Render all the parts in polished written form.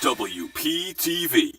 WPTV.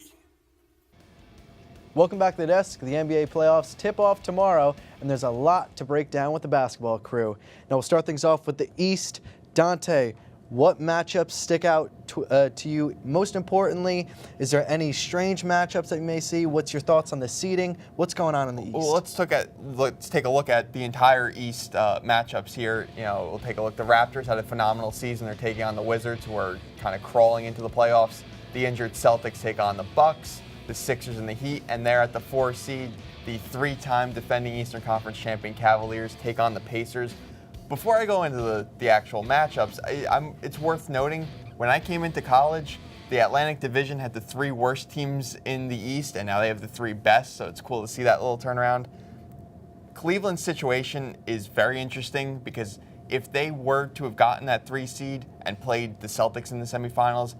Welcome back to the desk. The NBA playoffs tip off tomorrow, and there's a lot to break down with the basketball crew. Now we'll start things off with the East. Dante, what matchups stick out to you? Most importantly, is there any strange matchups that you may see? What's your thoughts on the seeding? What's going on in the East? Well, let's take a look at the entire East matchups here. You know, we'll take a look. The Raptors had a phenomenal season. They're taking on the Wizards, who are kind of crawling into the playoffs. The injured Celtics take on the Bucks, the Sixers, and the Heat, and they're at the 4 seed. The 3-time defending Eastern Conference champion Cavaliers take on the Pacers. Before I go into the actual matchups, it's worth noting, when I came into college, the Atlantic Division had the 3 worst teams in the East, and now they have the 3 best, so it's cool to see that little turnaround. Cleveland's situation is very interesting because if they were to have gotten that 3 seed and played the Celtics in the semifinals,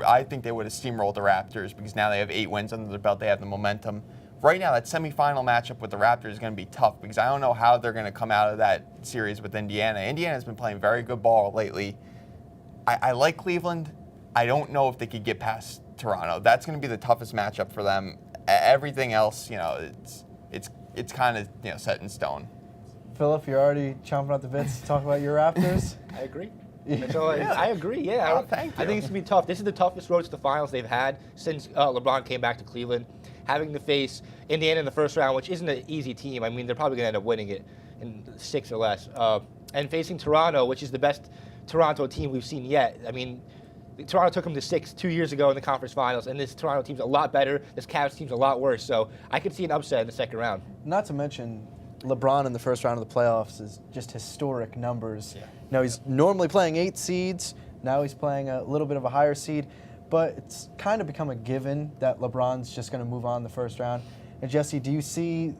I think they would have steamrolled the Raptors because now they have 8 wins under their belt. They have the momentum. Right now, that semifinal matchup with the Raptors is going to be tough because I don't know how they're going to come out of that series with Indiana. Indiana's been playing very good ball lately. I like Cleveland. I don't know if they could get past Toronto. That's going to be the toughest matchup for them. Everything else, it's kind of set in stone. Filip, you're already chomping at the bits to talk about your Raptors. I agree. I agree, yeah. Oh, thank you. I think it's going to be tough. This is the toughest road to the finals they've had since LeBron came back to Cleveland. Having to face Indiana in the first round, which isn't an easy team. I mean, they're probably going to end up winning it in 6 or less. And facing Toronto, which is the best Toronto team we've seen yet. I mean, Toronto took them to 6 2 years ago in the conference finals, and this Toronto team's a lot better. This Cavs team's a lot worse. So I could see an upset in the second round. Not to mention, LeBron in the first round of the playoffs is just historic numbers. Yeah. Now, he's normally playing 8 seeds. Now he's playing a little bit of a higher seed. But it's kind of become a given that LeBron's just going to move on the first round. And Jesse, do you see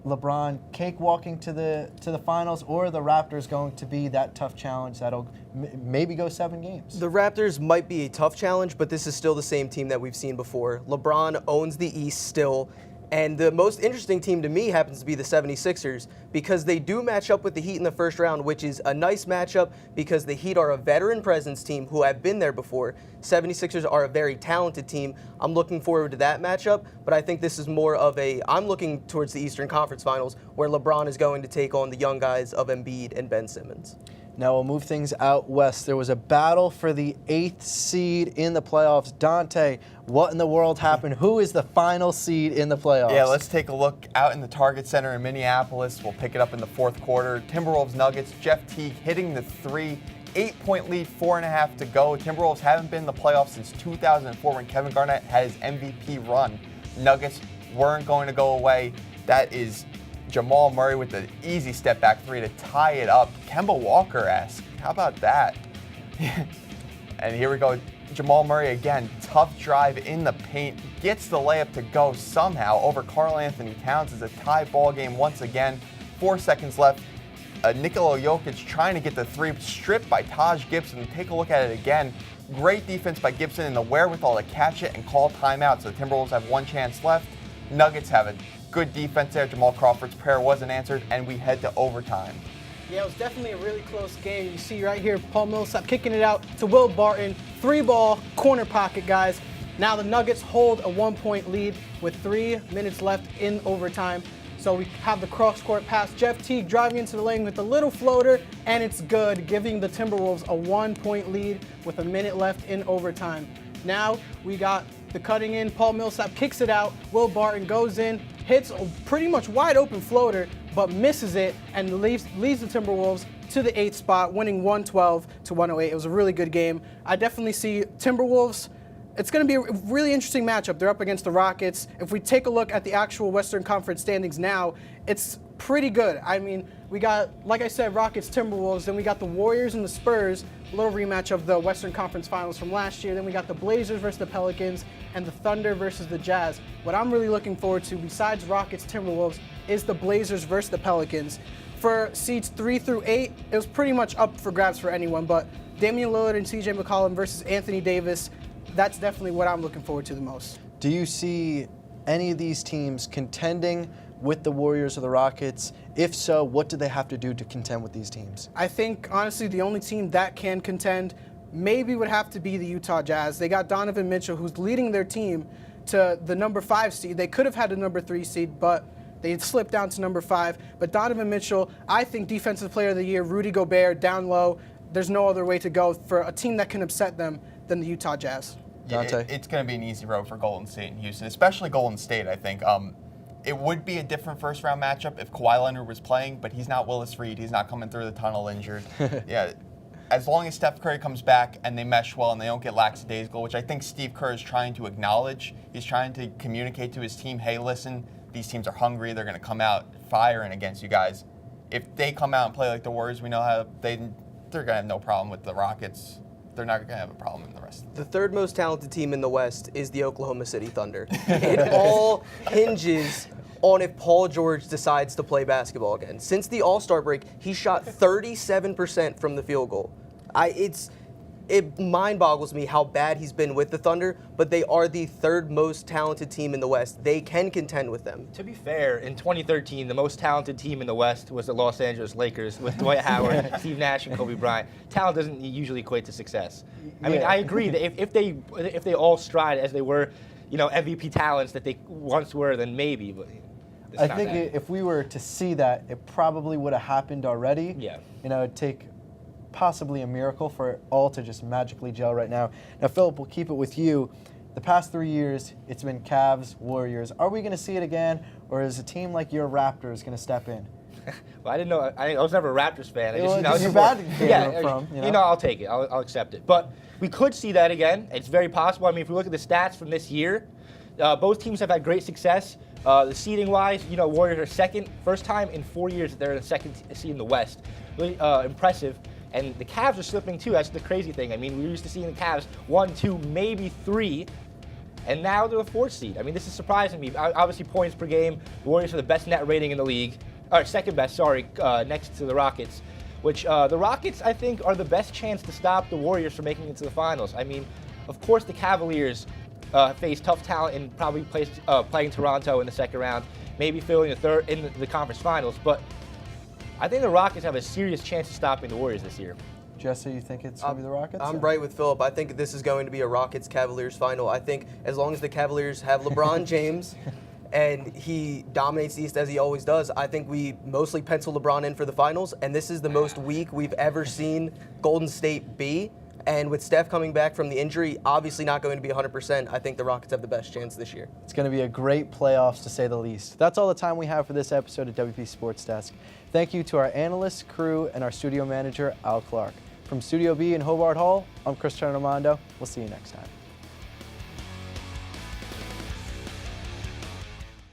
LeBron cakewalking to the finals, or are the Raptors going to be that tough challenge that'll maybe go 7 games? The Raptors might be a tough challenge, but this is still the same team that we've seen before. LeBron owns the East still. And the most interesting team to me happens to be the 76ers because they do match up with the Heat in the first round, which is a nice matchup because the Heat are a veteran presence team who have been there before. 76ers are a very talented team. I'm looking forward to that matchup, but I think this is more of I'm looking towards the Eastern Conference Finals where LeBron is going to take on the young guys of Embiid and Ben Simmons. Now we'll move things out west. There was a battle for the 8th seed in the playoffs. Dante, what in the world happened? Who is the final seed in the playoffs? Yeah, let's take a look out in the Target Center in Minneapolis. We'll pick it up in the 4th quarter. Timberwolves Nuggets, Jeff Teague hitting the 3, 8-point lead, 4.5 to go. Timberwolves haven't been in the playoffs since 2004 when Kevin Garnett had his MVP run. Nuggets weren't going to go away. That is Jamal Murray with the easy step back 3 to tie it up. Kemba Walker-esque. How about that? And here we go. Jamal Murray again. Tough drive in the paint. Gets the layup to go somehow over Karl Anthony Towns. It's a tie ball game once again. 4 seconds left. Nikola Jokic trying to get the 3, stripped by Taj Gibson. Take a look at it again. Great defense by Gibson and the wherewithal to catch it and call timeout. So the Timberwolves have 1 chance left. Nuggets have it. Good defense there. Jamal Crawford's prayer wasn't answered, and we head to overtime. Yeah, it was definitely a really close game. You see right here, Paul Millsap kicking it out to Will Barton. 3-ball, corner pocket, guys. Now the Nuggets hold a 1-point lead with 3 minutes left in overtime. So we have the cross-court pass. Jeff Teague driving into the lane with a little floater, and it's good, giving the Timberwolves a 1-point lead with a minute left in overtime. Now we got the cutting in. Paul Millsap kicks it out. Will Barton goes in, hits a pretty much wide open floater, but misses it and leaves the Timberwolves to the 8th spot, winning 112-108. It was a really good game. I definitely see Timberwolves. It's going to be a really interesting matchup. They're up against the Rockets. If we take a look at the actual Western Conference standings now, it's pretty good. I mean, we got, like I said, Rockets, Timberwolves. Then we got the Warriors and the Spurs, a little rematch of the Western Conference Finals from last year. Then we got the Blazers versus the Pelicans and the Thunder versus the Jazz. What I'm really looking forward to, besides Rockets, Timberwolves, is the Blazers versus the Pelicans. For seeds 3 through 8, it was pretty much up for grabs for anyone, but Damian Lillard and CJ McCollum versus Anthony Davis, that's definitely what I'm looking forward to the most. Do you see any of these teams contending with the Warriors or the Rockets? If so, what do they have to do to contend with these teams? I think, honestly, the only team that can contend maybe would have to be the Utah Jazz. They got Donovan Mitchell, who's leading their team to the number 5 seed. They could have had a number 3 seed, but they had slipped down to number 5. But Donovan Mitchell, I think Defensive Player of the Year, Rudy Gobert down low. There's no other way to go for a team that can upset them than the Utah Jazz. Dante? It's going to be an easy road for Golden State and Houston, especially Golden State, I think. It would be a different first-round matchup if Kawhi Leonard was playing, but he's not Willis Reed. He's not coming through the tunnel injured. Yeah, as long as Steph Curry comes back and they mesh well and they don't get lackadaisical, which I think Steve Kerr is trying to acknowledge. He's trying to communicate to his team, hey, listen, these teams are hungry. They're going to come out firing against you guys. If they come out and play like the Warriors, we know how they're going to have no problem with the Rockets. They're not going to have a problem in the rest. The third most talented team in the West is the Oklahoma City Thunder. It all hinges on if Paul George decides to play basketball again. Since the All-Star break, he shot 37% from the field goal. It mind boggles me how bad he's been with the Thunder, but they are the third most talented team in the West. They can contend with them. To be fair, in 2013, the most talented team in the West was the Los Angeles Lakers with Dwight Howard, Steve Nash, and Kobe Bryant. Talent doesn't usually equate to success. I mean, I agree that if they all stride as they were, MVP talents that they once were, then maybe. But I think if we were to see that, it probably would have happened already. Yeah. It'd take possibly a miracle for it all to just magically gel right now. Now, Filip, we'll keep it with you. The past 3 years, it's been Cavs, Warriors. Are we going to see it again, or is a team like your Raptors going to step in? Well, I didn't know. I was never a Raptors fan. I'll take it. I'll accept it. But we could see that again. It's very possible. I mean, if we look at the stats from this year, both teams have had great success. The seeding-wise, Warriors are second. First time in 4 years that they're in the second seed in the West. Really impressive. And the Cavs are slipping too. That's the crazy thing. I mean, we're used to seeing the Cavs 1, 2, maybe 3, and now they're the 4th seed. I mean, this is surprising me. Obviously, points per game, the Warriors are the best net rating in the league. Or second best, next to the Rockets. Which the Rockets, I think, are the best chance to stop the Warriors from making it to the finals. I mean, of course, the Cavaliers face tough talent and probably playing Toronto in the second round, maybe filling in the conference finals, but I think the Rockets have a serious chance of stopping the Warriors this year. Jesse, you think it's going to be the Rockets? I'm right with Filip. I think this is going to be a Rockets-Cavaliers final. I think as long as the Cavaliers have LeBron James and he dominates the East as he always does, I think we mostly pencil LeBron in for the finals, and this is the most weak we've ever seen Golden State be. And with Steph coming back from the injury, obviously not going to be 100%, I think the Rockets have the best chance this year. It's going to be a great playoffs, to say the least. That's all the time we have for this episode of WP Sports Desk. Thank you to our analysts, crew, and our studio manager, Al Clarke. From Studio B in Hobart Hall, I'm Turner-Demondo. We'll see you next time.